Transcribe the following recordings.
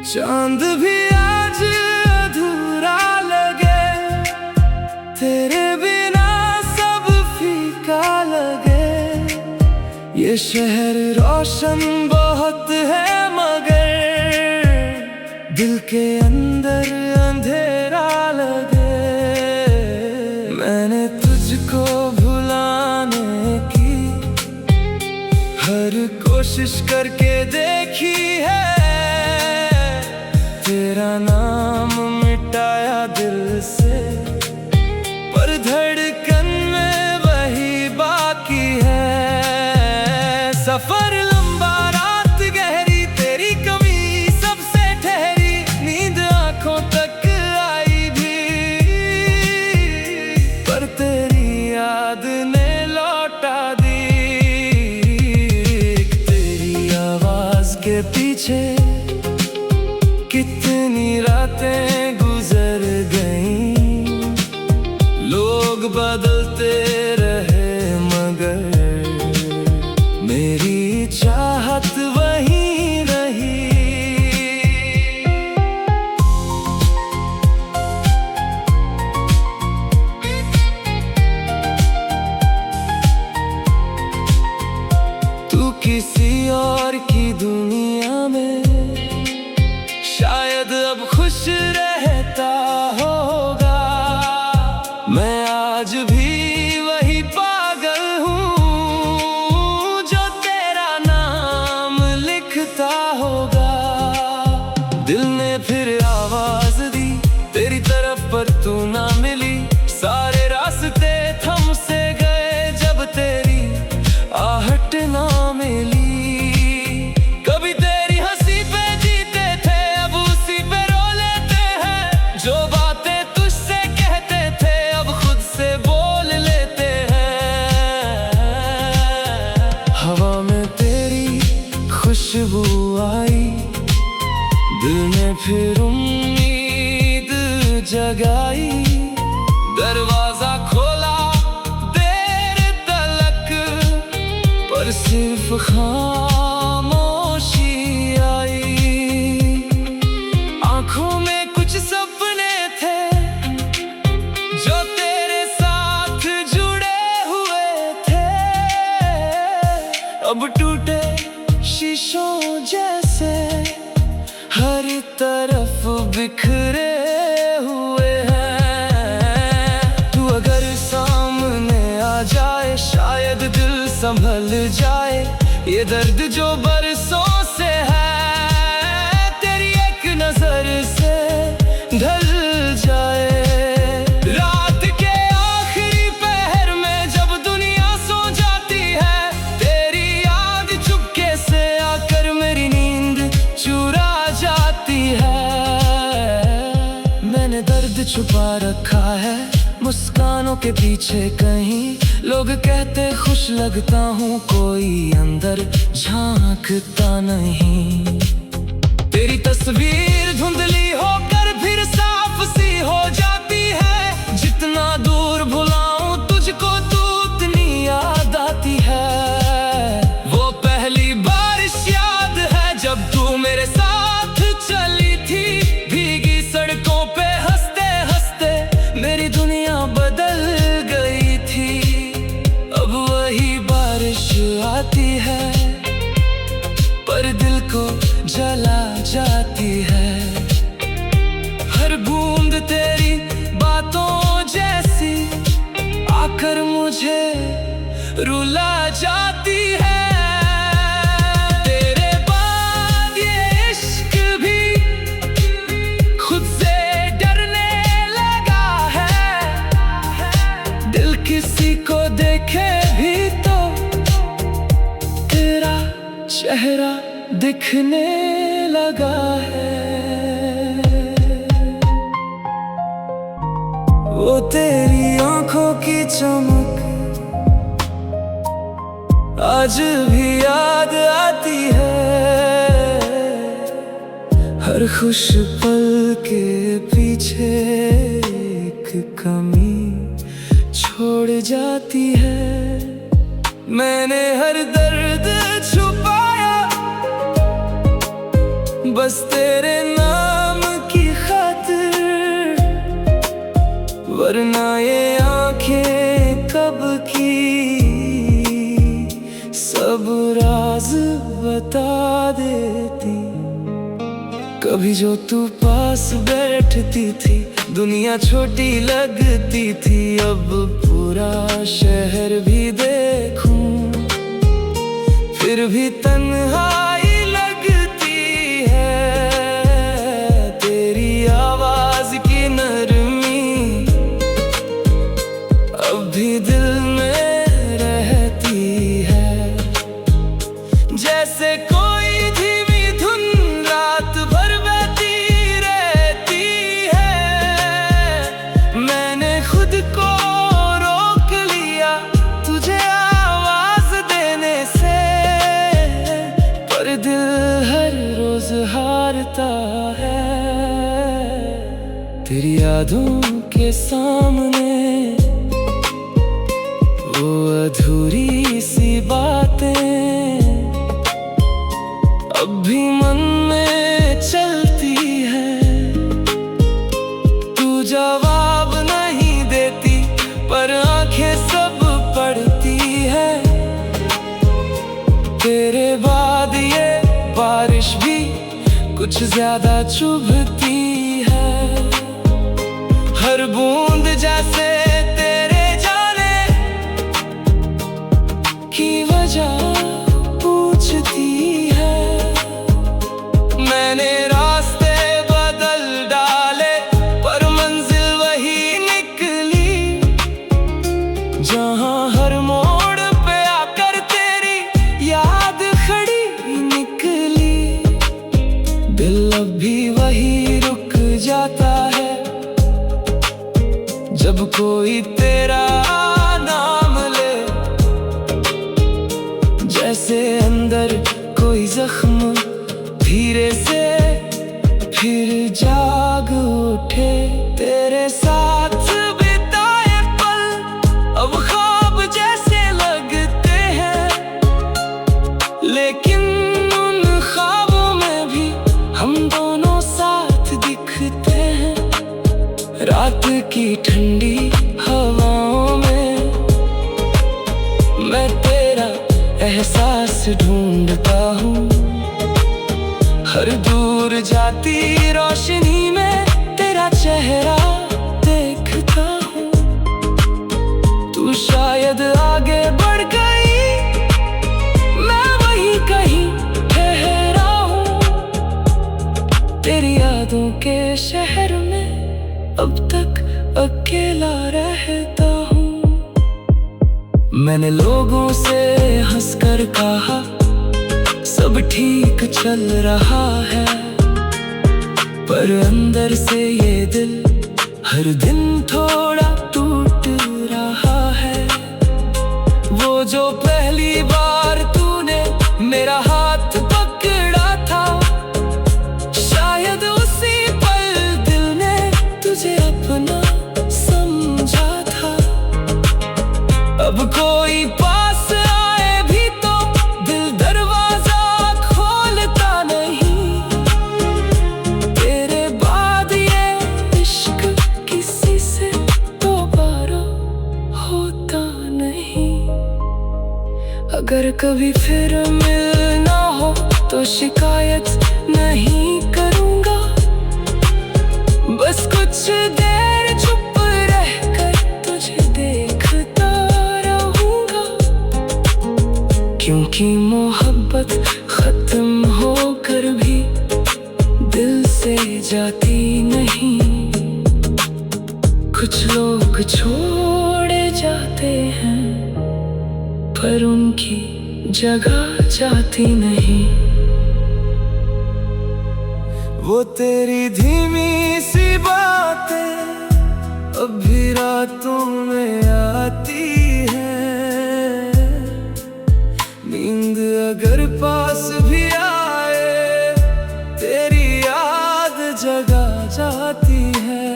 चांद भी आज अधूरा लगे, तेरे बिना सब फीका लगे। ये शहर रोशन बहुत है मगर दिल के अंदर अंधेरा लगे। मैंने तुझको भुलाने की हर कोशिश करके देखी है, तेरा नाम मिटाया दिल से, पर धड़कन में वही बाकी है। सफर लंबा रात गहरी, तेरी कमी सबसे ठहरी, नींद आंखों तक आई भी, पर तेरी याद ने लौटा दी। तेरी आवाज के पीछे कितनी रातें गुजर गईं, लोग बदलते रहे मगर मेरी चाहत वहीं रही। तू किसी और की दुनिया में शायद अब खुश रहता होगा, मैं आज भी वही पागल हूँ जो तेरा नाम लिखता होगा। दिल ने फिर आवाज दी तेरी तरफ पर तू ना मिली, सारे रास्ते थम से गए जब तेरी आहट ना मिली। जो बातें तुझसे कहते थे अब खुद से बोल लेते हैं। हवा में तेरी खुशबू आई, दिल ने फिर उम्मीद जगाई। दरवाजा खोला देर तलक, पर सिर्फ खामोशी आई। आंखों में कुछ सपने थे जो तेरे साथ जुड़े हुए थे, अब टूटे शीशों जैसे हर तरफ बिखरे हुए हैं। तू अगर सामने आ जाए शायद दिल संभल जाए, ये दर्द जो बरसों से है तेरी एक नजर से ढल जाए। रात के आखिरी पहर में जब दुनिया सो जाती है, तेरी याद चुपके से आकर मेरी नींद चुरा जाती है। मैंने दर्द छुपा रखा है मुस्कानों के पीछे कहीं, लोग कहते खुश लगता हूँ कोई अंदर झांकता नहीं। तेरी तस्वीर धुंधली होकर फिर साफ सी हो जाती है, जितना दूर भुलाऊं तुझको तू उतनी याद आती है। वो पहली बारिश याद है जब तू मेरे साथ चली थी, भीगी सड़कों पे हंसते हंसते मेरी दुनिया बदल गई थी। अब वही बारिश आती है पर दिल को जला जाती है। हर बूंद तेरी बातों जैसी आकर मुझे रुला जाती है। तेरे बाद ये इश्क भी खुद से डरने लगा है। दिल किसी को देखे भी तो तेरा चेहरा दिखने लगा है। वो तेरी आंखों की चमक आज भी याद आती है। हर खुश पल के पीछे एक कमी छोड़ जाती है। मैंने हर दर्द छुपाया बस तेरे नाम की खातिर, वरना ये आंखें कब की सब राज बता देती। कभी जो तू पास बैठती थी, दुनिया छोटी लगती थी। अब पूरा शहर भी देखूं, फिर भी तन्हाई लगती है। तेरी आवाज की नरमी अब भी दिल में रहती है। जैसे कोई धीमी धुन रात भर बहती रहती है। मैंने खुद को रोक लिया तुझे आवाज देने से, पर दिल हर रोज हारता है। तेरी यादों के सामने वो अधूरी सी बातें अब भी मन में चलती है। तू जवाब नहीं देती, पर आंखें सब पढ़ती है। तेरे बाद ये बारिश भी कुछ ज्यादा चुभती है। हर बूंद जैसे तेरे जाने की वजह पूछती है। मैंने रास्ते बदल डाले, पर मंजिल वही निकली। जहां हर मोड़ पे आकर तेरी याद खड़ी निकली। दिल अब भी वही रुक जाता है जब कोई तेरा नाम ले। जैसे अंदर कोई जख्म धीरे से फिर जाग उठे। तेरे साथ बिताए पल अब ख्वाब जैसे लगते हैं, लेकिन उन ख्वाबों में भी हम दोनों साथ दिखते हैं। रात की ठंडी हवाओं में मैं तेरा एहसास ढूंढता हूँ। हर दूर जाती रोशनी में तेरा चेहरा देखता हूँ। तू शायद आगे बढ़ गई, मैं वहीं कहीं ठहरा हूँ। तेरी यादों के शहर में अब तक अकेला रहता हूँ। मैंने लोगों से हंसकर कहा सब ठीक चल रहा है, पर अंदर से ये दिल हर दिन थोड़ा टूट रहा है। वो जो पहली बार तूने मेरा हाथ पकड़ा था, शायद उसी पल दिल ने तुझे अपना समझा था। अब कोई पास आए भी तो दिल दरवाजा खोलता नहीं। तेरे बाद ये इश्क किसी से दोबारा होता नहीं। अगर कभी फिर मिलना हो तो शिकायत नहीं करूँगा। बस कुछ देर चुप रहकर तुझे देखता रहूँगा। क्योंकि मोहब्बत खत्म होकर भी दिल से जाती नहीं। कुछ लोग छोड़े जाते हैं, पर उनकी जगह जाती नहीं। वो तेरी धीमी सी बातें अब भी रातों में आती है। नींद अगर पास भी आए, तेरी याद जगा जाती है।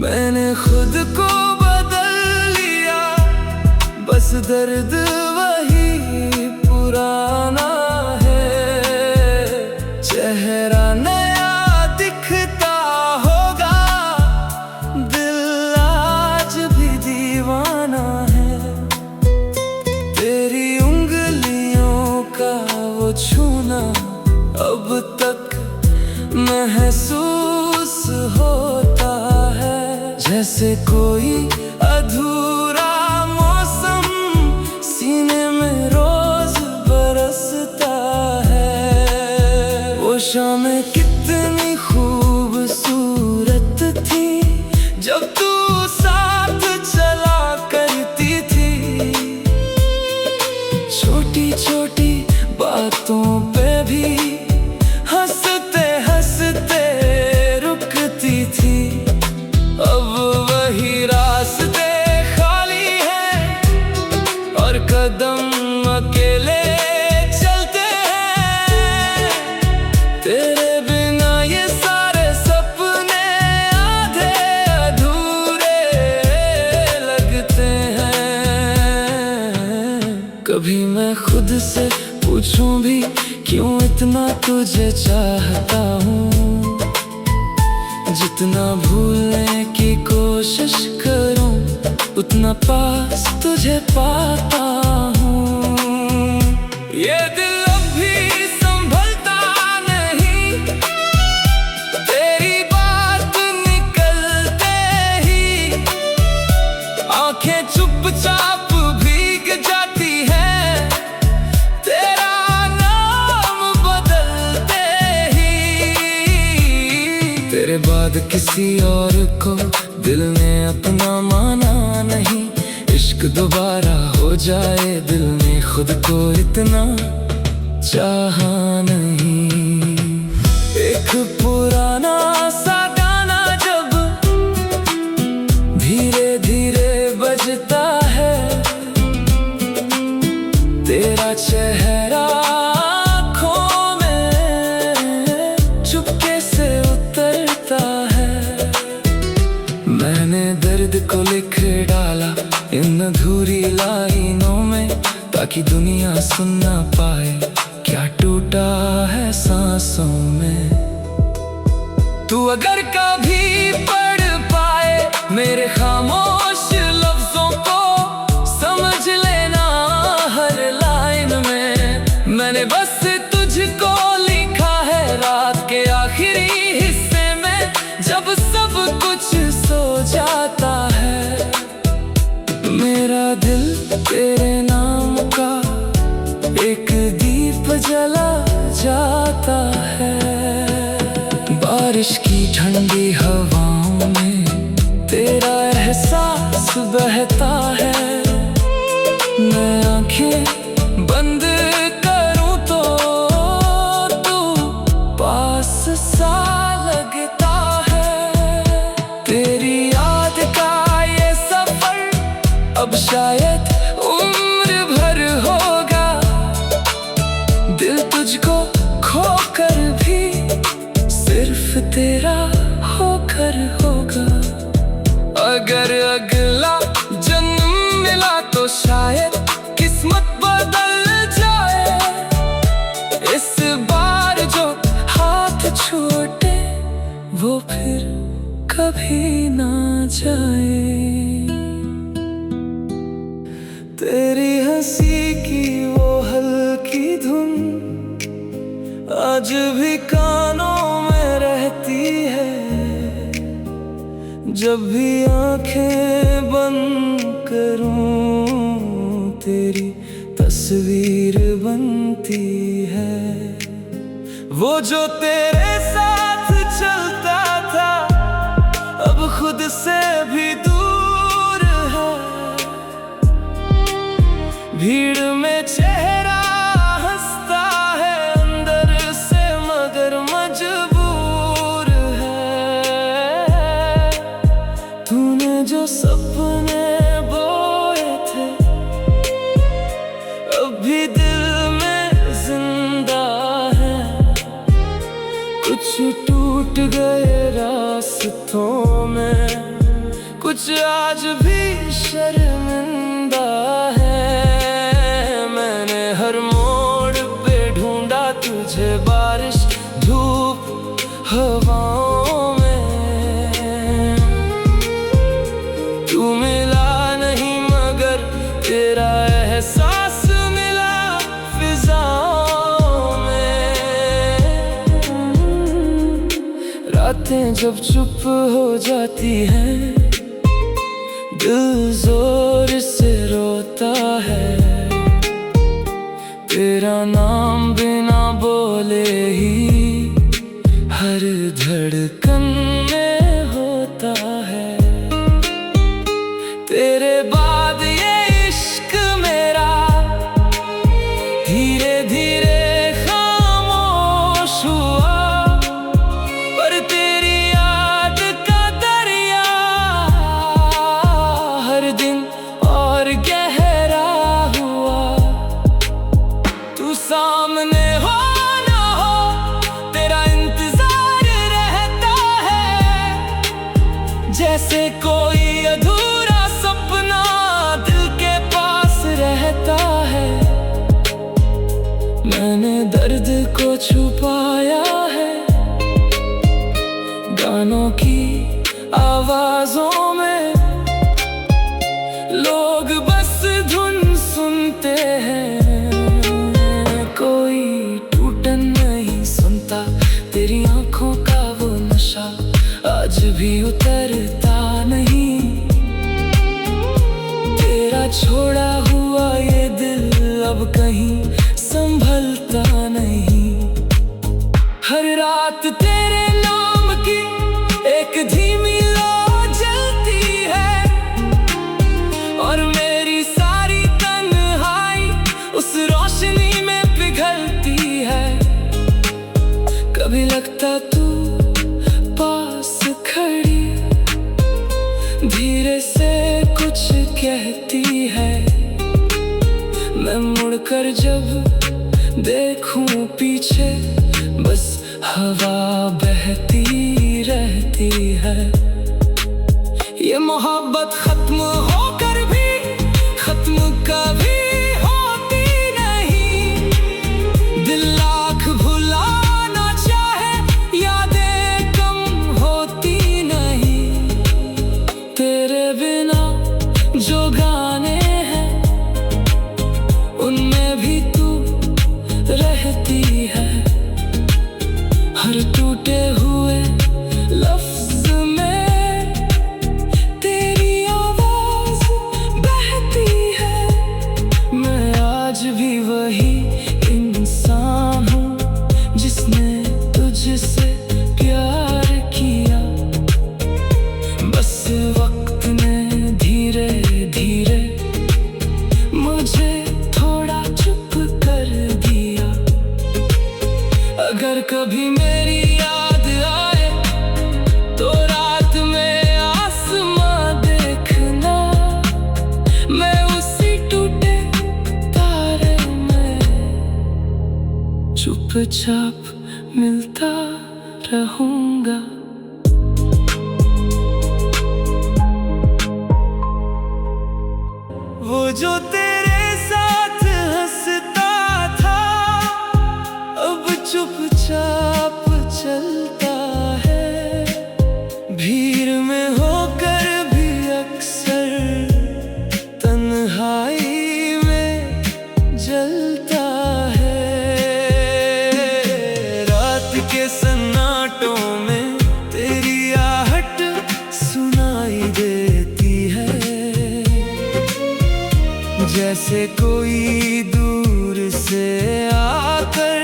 मैंने खुद को बदल लिया, बस दर्द वही पुराना है। अब तक महसूस होता है जैसे कोई अधूरा मौसम सीने में रोज बरसता है। वो शामें कितनी खूबसूरत थी जब तू साथ चला करती थी। छोटी छोटी बातों पे भी हंसते हंसते रुकती थी। अब वही रास्ते खाली हैं और कदम अकेले चलते हैं। तेरे बिना ये सारे सपने आधे अधूरे लगते हैं। कभी मैं खुद से पूछूं भी क्यों इतना तुझे चाहता हूँ। जितना भूलने की कोशिश करूं उतना पास तुझे पाता हूँ। ये दिल अब भी संभलता नहीं, तेरी बात निकलते ही आंखें चुपचाप भीग जाती हैं। तेरा नाम बदलते ही तेरे बाद किसी और को दिल ने अपना माना नहीं। इश्क दोबारा हो जाए दिल ने खुद को इतना चाहा नहीं। एक पुराना सा गाना जब धीरे धीरे बजता है, तेरा चेहरा आँखों में चुपके से उतरता है। मैंने दर्द को लिख डाला इन अधूरी लाइनों में ताकि दुनिया सुन ना पाए क्या टूटा है सांसों में। तू अगर कभी पढ़ पाए मेरे खामोश लफ्जों को समझ लेना हर लाइन में मैंने बस तुझको लिखा है। रात के आखिरी हिस्से में जब सब कुछ सो जाता है, मेरा दिल तेरे नाम का एक दीप जला जाता है। बारिश की ठंडी हवाओं में तेरा एहसास बहता है। मैं आंखें बंद करूं तो तू पास सा लगता है। तेरी याद का ये सफर अब शायद उम्र भर होगा। दिल तुझको खोकर भी सिर्फ तेरा होकर होगा। अगर अगला जन्म मिला तो शायद किस्मत बदल जाए। इस बार जो हाथ छूटे वो फिर कभी ना जाए। तेरी हंसी की वो हल्की धुन आज भी कानों में रहती है। जब भी आंखें बंद करूं तेरी तस्वीर बनती है। वो जो तेरे साथ चलता था अब खुद से भी दूर है। भीड़ में चेहरा हंसता है अंदर से मगर मजबूर है। तूने जो सपने बोए थे अब भी दिल में जिंदा है। कुछ टूट गए रास्तों में, कुछ आज भी शर्मिंदा है। मैंने हर मोड़ पे ढूंढा तुझे बारिश धूप हवाओं में। तू मिला नहीं मगर तेरा एहसास मिला फिजाओं में। बातें जब चुप हो जाती हैं, दिल जोर से रोता है। तेरा नाम बिना बोले ही हर धड़कन में होता है। तेरे बाद ये इश्क मेरा धीरे धीरे खामोश हुआ, पर तेरी याद का दरिया हर दिन और गहरा हुआ। तू सामने हो ना हो, तेरा इंतजार रहता है, जैसे कोई अधूरा सपना दिल के पास रहता है। मैंने दर्द को छुपाया है गानों की आवाजों में। लोग बस धुन सुनते हैं, कोई टूटन नहीं सुनता। तेरी आंखों का वो नशा आज भी उतरता नहीं। तेरा छोड़ा हुआ ये दिल अब कहीं संभलता नहीं। हर रात तेरे नाम की एक धीमी लौ जलती है, और मेरी सारी तन्हाई उस रोशनी में पिघलती है। कभी लगता तू पास खड़ी धीरे से कुछ कहती है। मैं मुड़कर जब देखूं पीछे, बस हवा बहती रहती है। ये मोहब्बत खत्म होकर भी खत्म कभी होती नहीं। दिल लाख भुलाना चाहे, यादें कम होती नहीं। तेरे बिना जो गाने हैं, उनमें भी तू रहती है। हर टूटे हुए लफ्ज में तेरी आवाज बहती है। मैं आज भी वही इंसान हूँ जिसने तुझसे प्यार किया। बस वक्त ने धीरे धीरे मुझे थोड़ा चुप कर दिया। अगर कभी मेरी याद आए तो रात में आसमां देखना। मैं उसी टूटे तारे में चुपचाप मिलता रहूंगा। वो जो तेरे साथ हंसता था, अब चुपचाप चलता है। भीड़ में होकर भी अक्सर तन्हाई में जलता है। रात के सन्नाटों में तेरी आहट सुनाई देती है, जैसे कोई दूर से आकर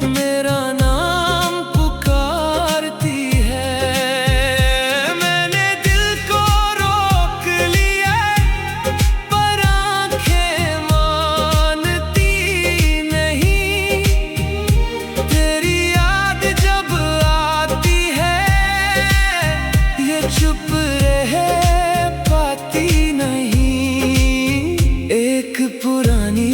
मेरा नाम पुकारती है। मैंने दिल को रोक लिया, पर आंखें मानती नहीं। तेरी याद जब आती है, ये चुप रह पाती नहीं। एक पुरानी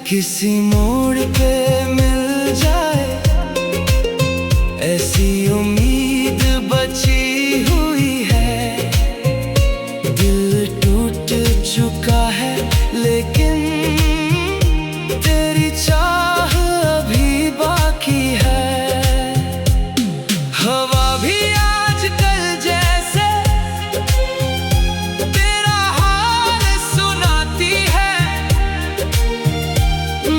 किसी मोड़ पे मिल जाए ऐसी उम्मीद बची हुई है। दिल टूट चुका है लेकिन तेरी चाह अभी बाकी है। हवा भी आजकल जैसे तेरा हाल सुनाती है।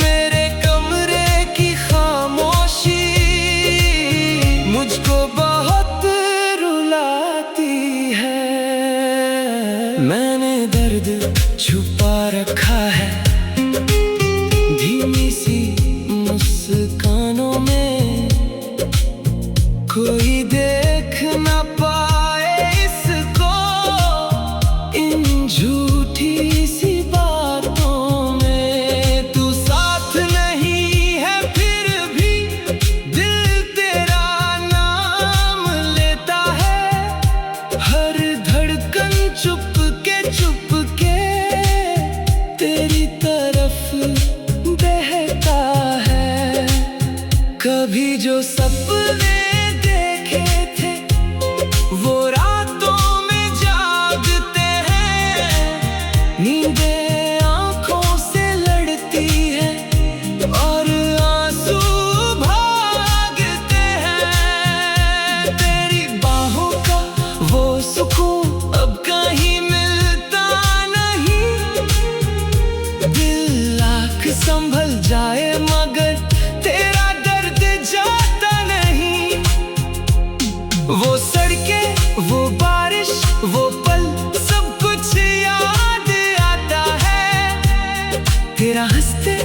मेरे कमरे की खामोशी मुझको बहुत रुलाती है। मैंने दर्द छुपा रखा है धीमी सी मुस्कानों में। कोई देख ना पाए इसको इन झूठी सी बातों में। तू साथ नहीं है फिर भी दिल तेरा नाम लेता है। हर धड़कन चुपके चुपके तेरी तरफ बहता है। कभी जो सपने देखे थे वो रातों में जागते हैं। नींदें आंखों से लड़ती हैं और आंसू भागते हैं। तेरी बाहों का वो सुकून अब कहीं मिलता नहीं। दिल लाख संभल जाए मगर तेरा दर्द जाता नहीं। वो सड़कें वो बारिश वो पल सब कुछ याद आता है। तेरा हंसते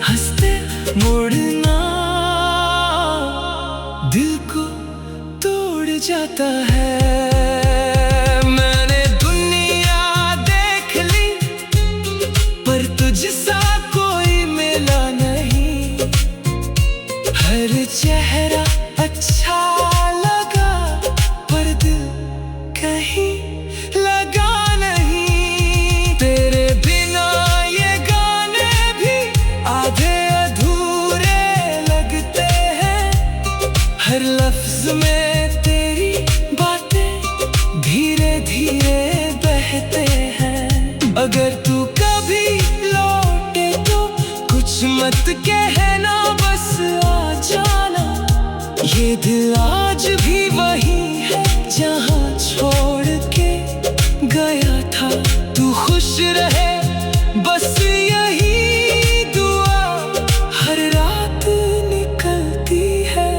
हंसते मुड़ना दिल को तोड़ जाता है। मैंने दुनिया देख ली पर तुझसा कोई मिला नहीं। हर चेहरा अच्छा लगा पर दिल कहीं लगा नहीं। तेरे बिना ये गाने भी आधे अधूरे लगते हैं। हर लफ्ज में तेरी बातें धीरे धीरे बहते हैं। अगर तू कभी लौटे तो कुछ मत कहना बस आ जाना। ये दिल आज भी वही है जहाँ छोड़ के गया था। तू खुश रहे बस यही दुआ हर रात निकलती है।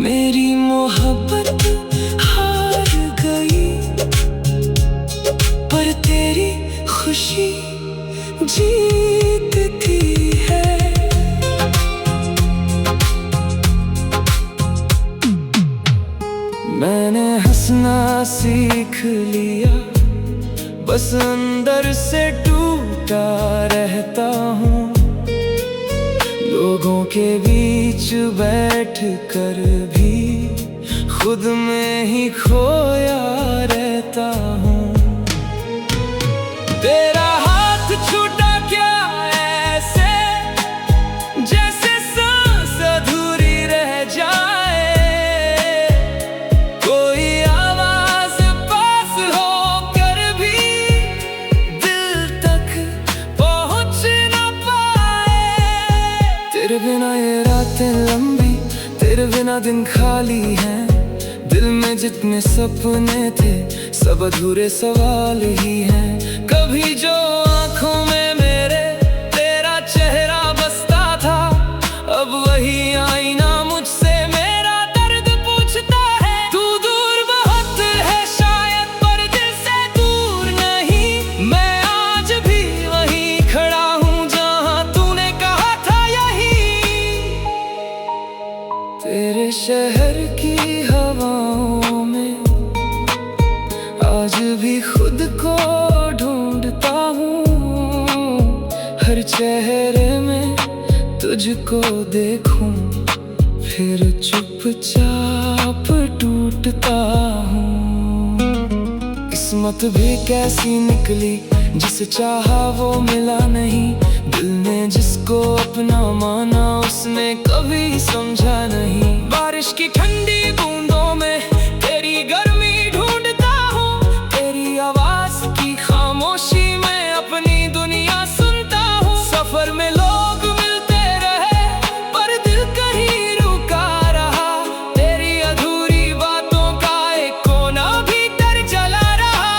मेरी मोहब्बत हार गई पर तेरी खुशी जीतती है। मैंने हंसना सीख लिया बस अंदर से टूटा रहता हूँ। लोगों के बीच बैठ कर भी खुद में ही खोया रहता हूँ। तेरा हाथ छूटा क्या ऐसे जैसे सांस अधूरी रह जाए। कोई आवाज पास होकर भी दिल तक पहुंच ना पाए। तेरे बिना ये रातें लंबी तेरे बिना दिन खाली हैं। दिल में जितने सपने थे सब अधूरे सवाल ही हैं। कभी जो आंखों में मेरे तेरा चेहरा बसता था अब वही आईना मुझसे मेरा दर्द पूछता है। तू दूर बहुत है शायद पर दिल से दूर नहीं। मैं आज भी वहीं खड़ा हूँ जहाँ तूने कहा था यही। तेरे शहर की हवाओं में आज भी खुद को ढूंढता हूँ। हर चेहरे में तुझको देखूं फिर चुपचाप टूटता हूँ। किस्मत भी कैसी निकली जिसे चाहा वो मिला नहीं। दिल ने जिसको अपना माना उसने कभी समझा नहीं। बारिश की ठंडी बूंदों में तेरी गर्मी ढूंढता हूँ, तेरी आवाज की खामोशी में अपनी दुनिया सुनता हूँ। सफर में लोग मिलते रहे पर दिल कहीं रुका रहा, तेरी अधूरी बातों का एक कोना भीतर जला रहा।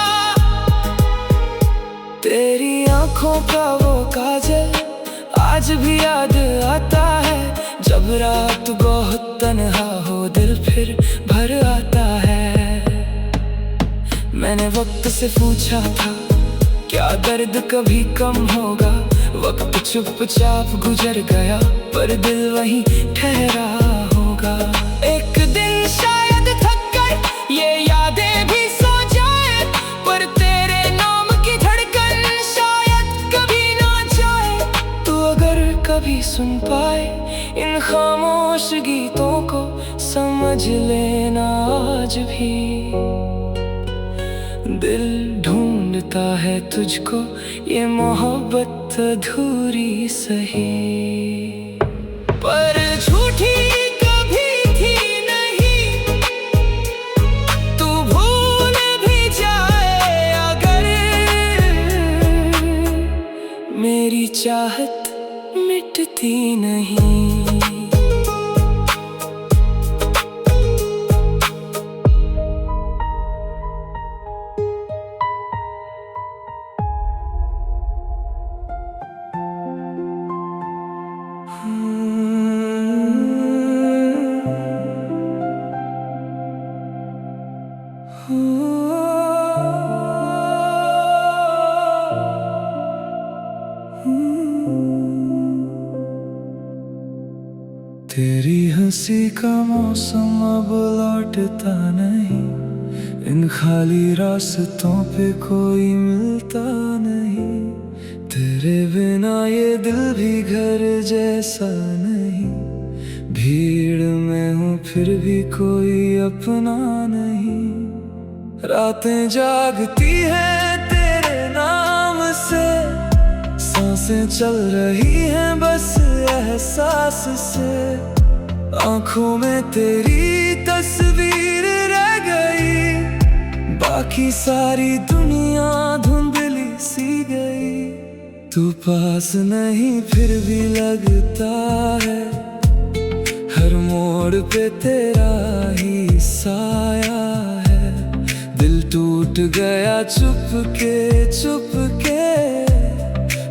तेरी आंखों का वो काजल आज भी याद आता है, जब रात बहुत तन्हा हो दिल फिर भर आता है। मैंने वक्त से पूछा था क्या दर्द कभी कम होगा, वक्त चुपचाप गुजर गया पर दिल वहीं ठहरा होगा। एक दिन शायद थक कर ये यादें भी सो जाए, पर तेरे नाम की धड़कन शायद कभी ना जाए। तू अगर कभी सुन पाए इन खामोश गीतों को, समझ लेना आज भी दिल ढूंढता है तुझको, ये मोहब्बत अधूरी सही पर झूठी कभी थी नहीं। तू भूल भी जाए अगर मेरी चाहत मिटती नहीं। तेरी हंसी का मौसम अब लौटता नहीं, इन खाली रास्तों पे कोई मिलता नहीं। तेरे बिना ये दिल भी घर जैसा नहीं, भीड़ में हूँ फिर भी कोई अपना नहीं। रातें जागती हैं तेरे नाम से, सांसें चल रही हैं बस एहसास से। आंखों में तेरी तस्वीर रह गई, बाकी सारी दुनिया धुंधली सी गई। तू पास नहीं फिर भी लगता है, हर मोड़ पे तेरा ही साया है। दिल टूट गया चुपके चुपके,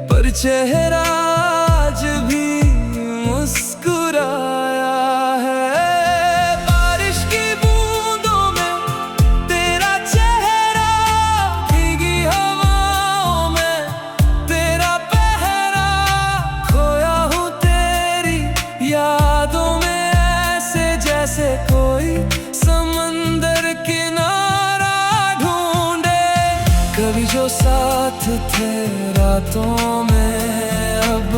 पर चेहरा आज भी मुस्कुराया है। बारिश की बूंदों में तेरा चेहरा, भीगी हवाओं में तेरा पहरा। खोया हूँ तेरी यादों में ऐसे जैसे कोई समंदर किनारा ढूंढे। कभी जो साथ थे रातों में, अब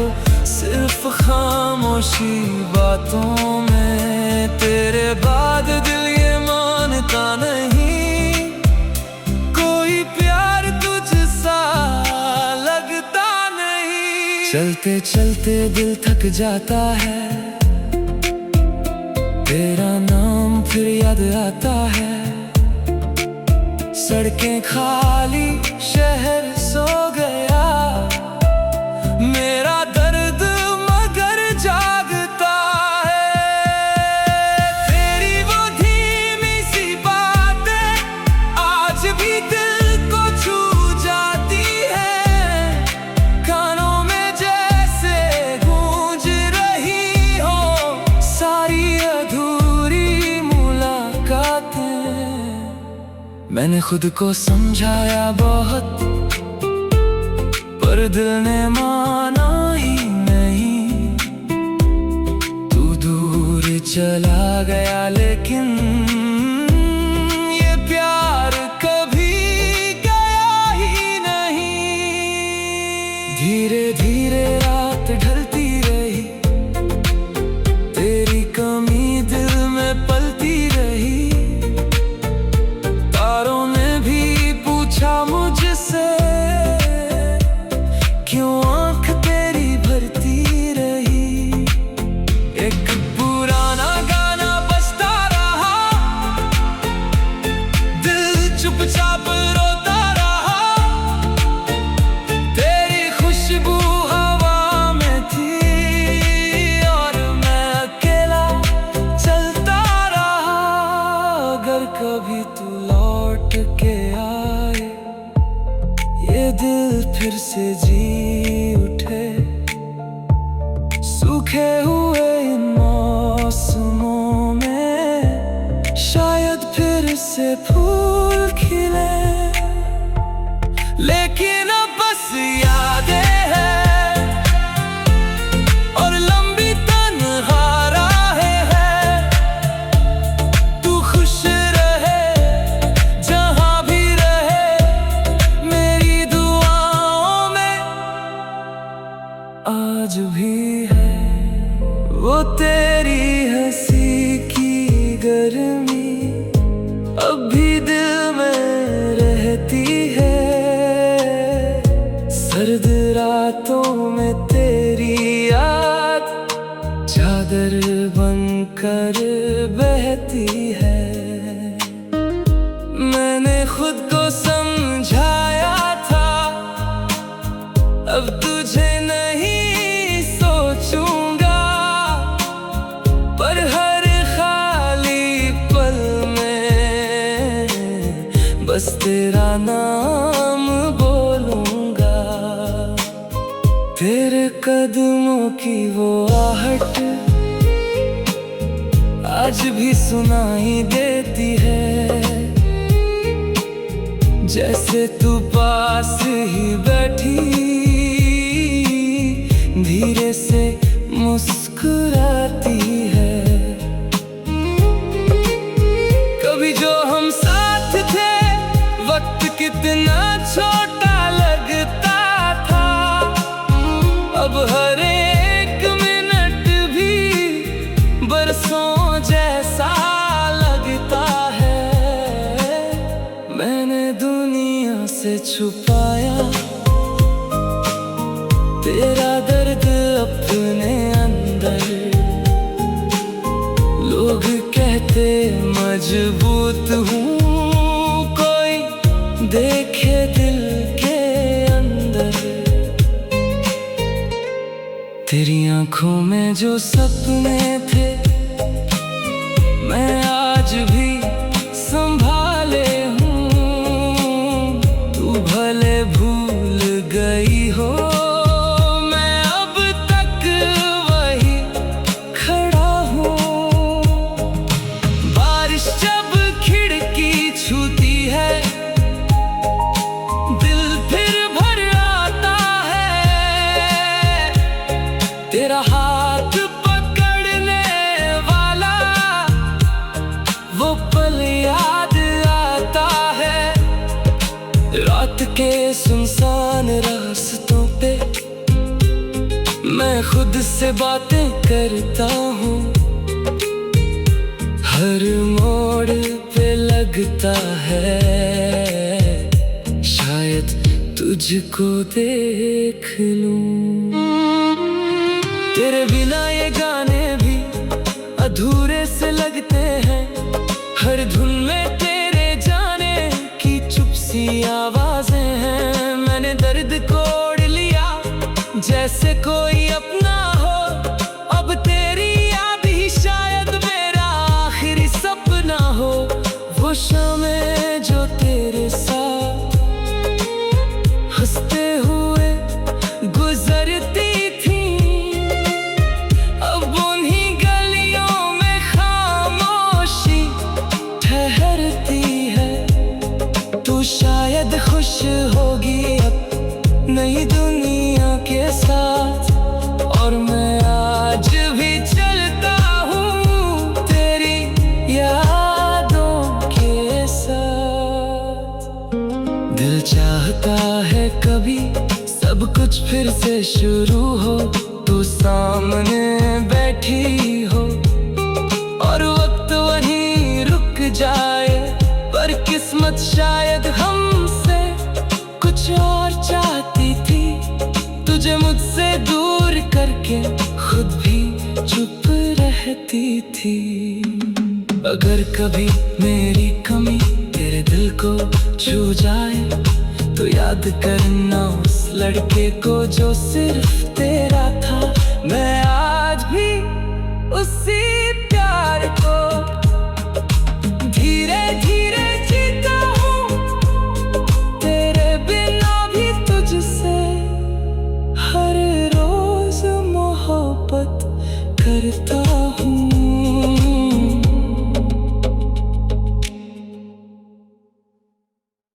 सिर्फ खामोशी बातों में। तेरे बाद दिल ये मानता नहीं, कोई प्यार तुझसा लगता नहीं। चलते चलते दिल थक जाता है, तेरा नाम फिर याद आता है। सड़कें खाली शहर सो गया, मेरा दर्द मगर जागता है। तेरी वो धीमी सी बातें आज भी दिल को छू जाती है। कानों में जैसे गूंज रही हो सारी अधूरी मुलाकातें। मैंने खुद को समझाया बहुत, पर दिल ने माना ही नहीं। तू दूर चला गया लेकिन ये प्यार कभी गया ही नहीं। धीरे धीरे रात ढलती रही, तेरी कमी दिल में पलती रही। तारों ने भी पूछा मुझसे, क्यों आँख तेरी दिल फिर से जी उठे। सूखे हुए इन मौसमों में शायद फिर से फूल खिले, लेकिन अब बस यादें हैं और लंबी तन्हा राहें हैं। तू खुश रहे जहां भी रहे, मेरी दुआओं में आज भी है वो तेरी हंसी की गर्मी, अब भी दिल में रहती है। सर्द रातों में तेरी याद चादर बनकर बहती है। मैंने खुद को समझाया था अब तुझे नहीं सोचूंगा, पर हर खाली पल में बस तेरा नाम बोलूंगा। तेरे कदमों की वो आहट आज भी सुनाई देती है, जैसे तू पास ही बैठी धीरे से मुस्कुराती है। कभी जो हम साथ थे वक्त कितना छोटा लगता था, अब हर एक मिनट भी बरसों जैसा लगता है। मैंने दुनिया से छुपाया तेरा दर्द अपने अंदर। लोग कहते मजबूत हूँ, कोई देखे दिल के अंदर। तेरी आंखों में जो सपने थे मैं आज भी संभाले हूँ। तू भले भूल गई हो, मैं अब तक वही खड़ा हूँ। बारिश जब खिड़की छूती है दिल फिर भर आता है। तेरा हाथ पकड़ने वाला वो पल याद आता है। रात के सुनसान रास्तों पे मैं खुद से बातें करता हूँ। हर मोड़ पे लगता है शायद तुझको देख लूं। तेरे बिना ये गाने भी अधूरे से लगते हैं। हर धुन में तेरे जाने की चुप सी आवाजें हैं। मैंने दर्द कोड़ लिया जैसे कोई अपना हो, अब तेरी याद ही शायद मेरा आखिरी सपना हो। वो शामें जो तेरे साथ हंसते हुए गुजरती थी, अब उन्हीं गलियों में खामोशी ठहरती है। तू शायद खुश होगी अब नई दुनिया के साथ, और मैं आज भी चलता हूँ तेरी यादों के साथ। दिल चाहता है कभी सब कुछ फिर से शुरू हो, तू सामने बैठी हो और वक्त वहीं रुक जाए। पर किस्मत शायद हमसे कुछ और चाहती थी, तुझे मुझसे दूर करके खुद भी चुप रहती थी। अगर कभी मेरी कमी तेरे दिल को छू जाए तो याद करना उस लड़के को जो सिर्फ तेरा था। मैं आज भी उसी